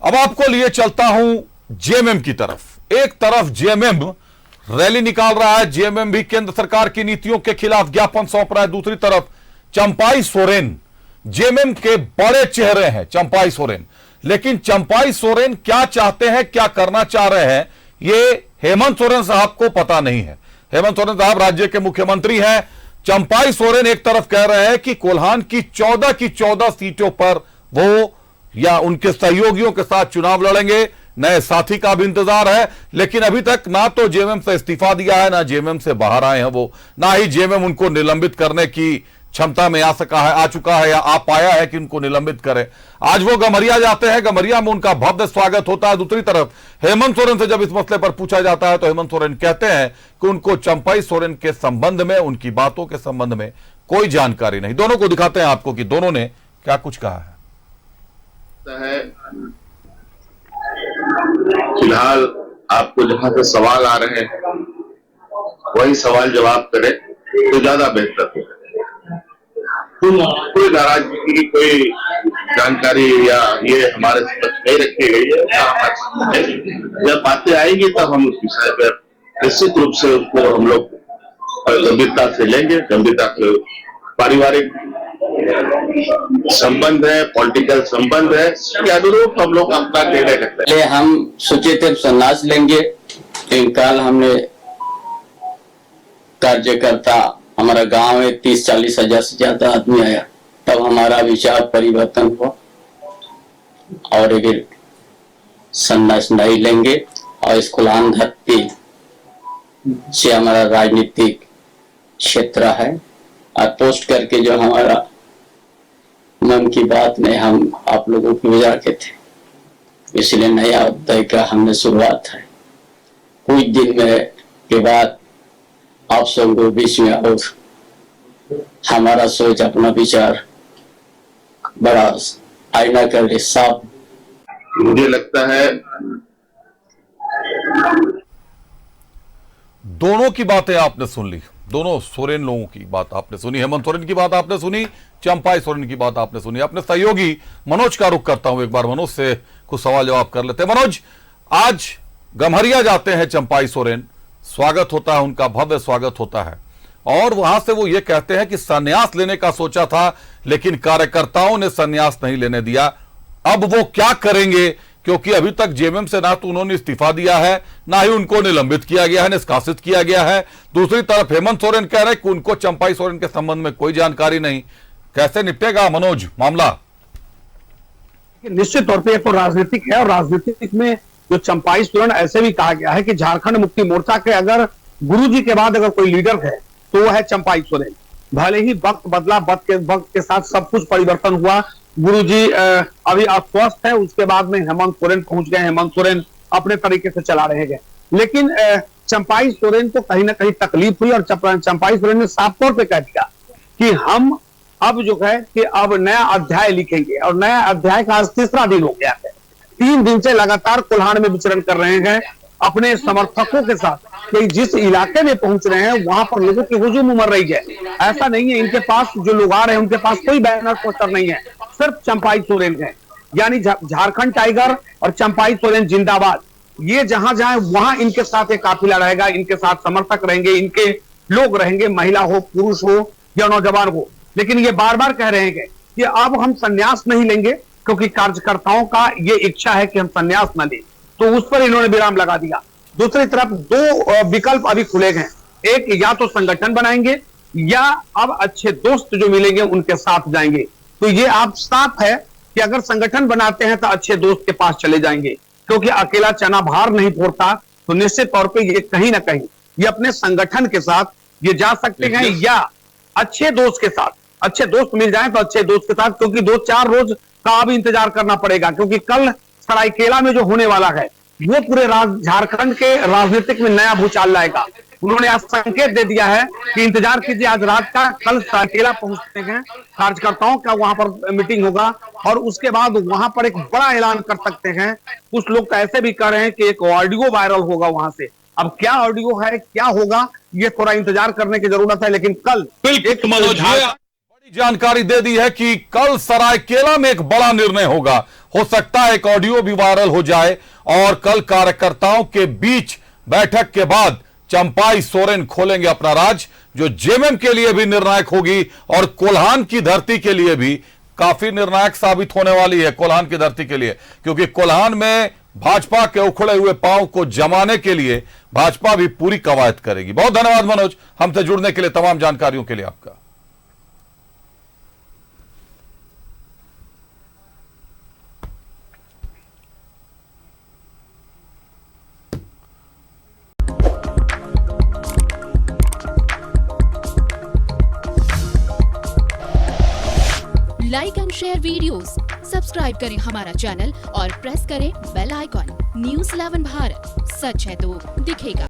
अब आपको लिए चलता हूं जेएमएम की तरफ। एक तरफ जेएमएम रैली निकाल रहा है, जेएमएम भी केंद्र सरकार की नीतियों के खिलाफ ज्ञापन सौंप रहा है। दूसरी तरफ चंपाई सोरेन जेएमएम के बड़े चेहरे हैं, चंपाई सोरेन। लेकिन चंपाई सोरेन क्या चाहते हैं, क्या करना चाह रहे हैं, यह हेमंत सोरेन साहब को पता नहीं है। हेमंत सोरेन साहब राज्य के मुख्यमंत्री हैं। चंपाई सोरेन एक तरफ कह रहे हैं कि कोल्हान की 14 सीटों पर वो या उनके सहयोगियों के साथ चुनाव लड़ेंगे। नए साथी का भी इंतजार है, लेकिन अभी तक ना तो जेएमएम से इस्तीफा दिया है, ना जेएमएम से बाहर आए हैं वो, ना ही जेएमएम उनको निलंबित करने की क्षमता में आ चुका है या आ पाया है कि उनको निलंबित करे। आज वो गम्हरिया जाते हैं, गम्हरिया में उनका भव्य स्वागत होता है। दूसरी तरफ हेमंत सोरेन से जब इस मसले पर पूछा जाता है तो हेमंत सोरेन कहते हैं कि उनको चंपाई सोरेन के संबंध में, उनकी बातों के संबंध में कोई जानकारी नहीं। दोनों को दिखाते हैं आपको कि दोनों ने क्या कुछ कहा है। फिलहाल आपको जहां से सवाल आ रहे हैं वही सवाल जवाब करें तो ज्यादा बेहतर है। कोई नाराजगी की कोई जानकारी या ये हमारे समक्ष नहीं रखी गई है। जब बातें आएगी तब हम उस विषय पर निश्चित रूप से उसको हम लोग गंभीरता से लेंगे। गंभीरता से पारिवारिक संबंध है, पॉलिटिकल संबंध है, के अनुरूप हम लोग अपना निर्णय करते हैं। हम सोचे थे संन्यास लेंगे, लेकिन कल हमने कार्यकर्ता, हमारा गांव में 30-40 हजार से ज्यादा आदमी आया, तब हमारा विचार परिवर्तन हुआ और एक संन्यास नहीं लेंगे और इस कोल्हान धरती से हमारा राजनीतिक क्षेत्र है और पोस्ट करके जो हमारा मन की बात में हम आप लोगों की वजह के थे, इसलिए नया अध्याय का हमने शुरुआत है। कुछ दिन में के बाद आप सबको बीच में और हमारा सोच, अपना विचार बड़ा आईना कर साफ। मुझे लगता है दोनों की बातें आपने सुन ली, दोनों सोरेन लोगों की बात आपने सुनी, हेमंत सोरेन की बात आपने सुनी, चंपाई सोरेन की बात आपने सुनी। अपने सहयोगी मनोज का रुख करता हूं, एक बार मनोज से कुछ सवाल जवाब कर लेते हैं। मनोज, आज गम्हरिया जाते हैं चंपाई सोरेन, स्वागत होता है उनका, भव्य स्वागत होता है, और वहां से वो ये कहते हैं कि संन्यास लेने का सोचा था लेकिन कार्यकर्ताओं ने संन्यास नहीं लेने दिया। अब वो क्या करेंगे, क्योंकि अभी तक जेएमएम से ना तो उन्होंने इस्तीफा दिया है, ना ही उनको निलंबित किया गया है, निष्कासित किया गया है। दूसरी तरफ हेमंत सोरेन कह रहे हैं कि उनको चंपाई सोरेन के संबंध में कोई जानकारी नहीं। कैसे निपटेगा मनोज मामला? निश्चित तौर पे एक तो राजनीतिक है, और राजनीतिक में जो चंपाई सोरेन, ऐसे भी कहा गया है कि झारखंड मुक्ति मोर्चा के अगर गुरुजी के बाद अगर कोई लीडर है तो वो है चंपाई सोरेन। भले ही वक्त बदला, वक्त के साथ सब कुछ परिवर्तन हुआ। गुरुजी अभी अस्वस्थ है, उसके बाद में हेमंत सोरेन पहुंच गए। हेमंत सोरेन अपने तरीके से चला रहे गए, लेकिन चंपाई सोरेन को कहीं ना कहीं तकलीफ हुई और चंपाई सोरेन ने साफ तौर पे कह दिया कि हम अब जो है कि अब नया अध्याय लिखेंगे, और नया अध्याय का आज तीसरा दिन हो गया है। 3 दिन से लगातार कोल्हान में विचरण कर रहे हैं अपने समर्थकों के साथ, कि जिस इलाके में पहुंच रहे हैं वहां पर लोगों की हुजूम उमड़ रही है। ऐसा नहीं है इनके पास जो लोग आ रहे हैं उनके पास कोई बैनर पोस्टर नहीं है, सिर्फ चंपाई सोरेन है। यानी झारखंड टाइगर और चंपाई सोरेन जिंदाबाद, ये जहां जाए वहां इनके साथ एक काफिला रहेगा, इनके साथ समर्थक रहेंगे, इनके लोग रहेंगे, महिला हो, पुरुष हो या नौजवान हो। लेकिन ये बार बार कह रहे हैं कि अब हम संन्यास नहीं लेंगे, क्योंकि कार्यकर्ताओं का ये इच्छा है कि हम संन्यास न लें, तो उस पर इन्होंने विराम लगा दिया। दूसरी तरफ 2 विकल्प अभी खुले गए, एक या तो संगठन बनाएंगे या अब अच्छे दोस्त जो मिलेंगे उनके साथ जाएंगे। तो ये आप साफ है कि अगर संगठन बनाते हैं तो अच्छे दोस्त के पास चले जाएंगे, क्योंकि अकेला चना भार नहीं फोड़ता। तो निश्चित तौर पे ये कहीं ना कहीं ये अपने संगठन के साथ ये जा सकते हैं, या अच्छे दोस्त के साथ, अच्छे दोस्त मिल जाए तो अच्छे दोस्त के साथ, क्योंकि 2-4 रोज का अब इंतजार करना पड़ेगा, क्योंकि कल सरायकेला में जो होने वाला है वो पूरे झारखंड के राजनीतिक में नया भूचाल लाएगा। उन्होंने आज संकेत दे दिया है कि इंतजार कीजिए, आज रात का, कल सरायकेला पहुंचते हैं, कार्यकर्ताओं का वहां पर मीटिंग होगा और उसके बाद वहां पर एक बड़ा ऐलान कर सकते हैं। कुछ लोग तो ऐसे भी कह रहे हैं कि एक ऑडियो वायरल होगा वहां से। अब क्या ऑडियो है, क्या होगा, ये थोड़ा इंतजार करने की जरूरत है। लेकिन कल बड़ी जानकारी दे दी है कि कल सरायकेला में एक बड़ा निर्णय होगा। हो सकता है एक ऑडियो भी वायरल हो जाए और कल कार्यकर्ताओं के बीच बैठक के बाद चंपाई सोरेन खोलेंगे अपना राज, जो जेएमएम के लिए भी निर्णायक होगी और कोल्हान की धरती के लिए भी काफी निर्णायक साबित होने वाली है। कोल्हान की धरती के लिए, क्योंकि कोल्हान में भाजपा के उखड़े हुए पांव को जमाने के लिए भाजपा भी पूरी कवायद करेगी। बहुत धन्यवाद मनोज, हमसे जुड़ने के लिए, तमाम जानकारियों के लिए आपका। Like and share videos, subscribe करें हमारा चैनल और प्रेस करें बेल आइकॉन। न्यूज़ 11 भारत, सच है तो दिखेगा।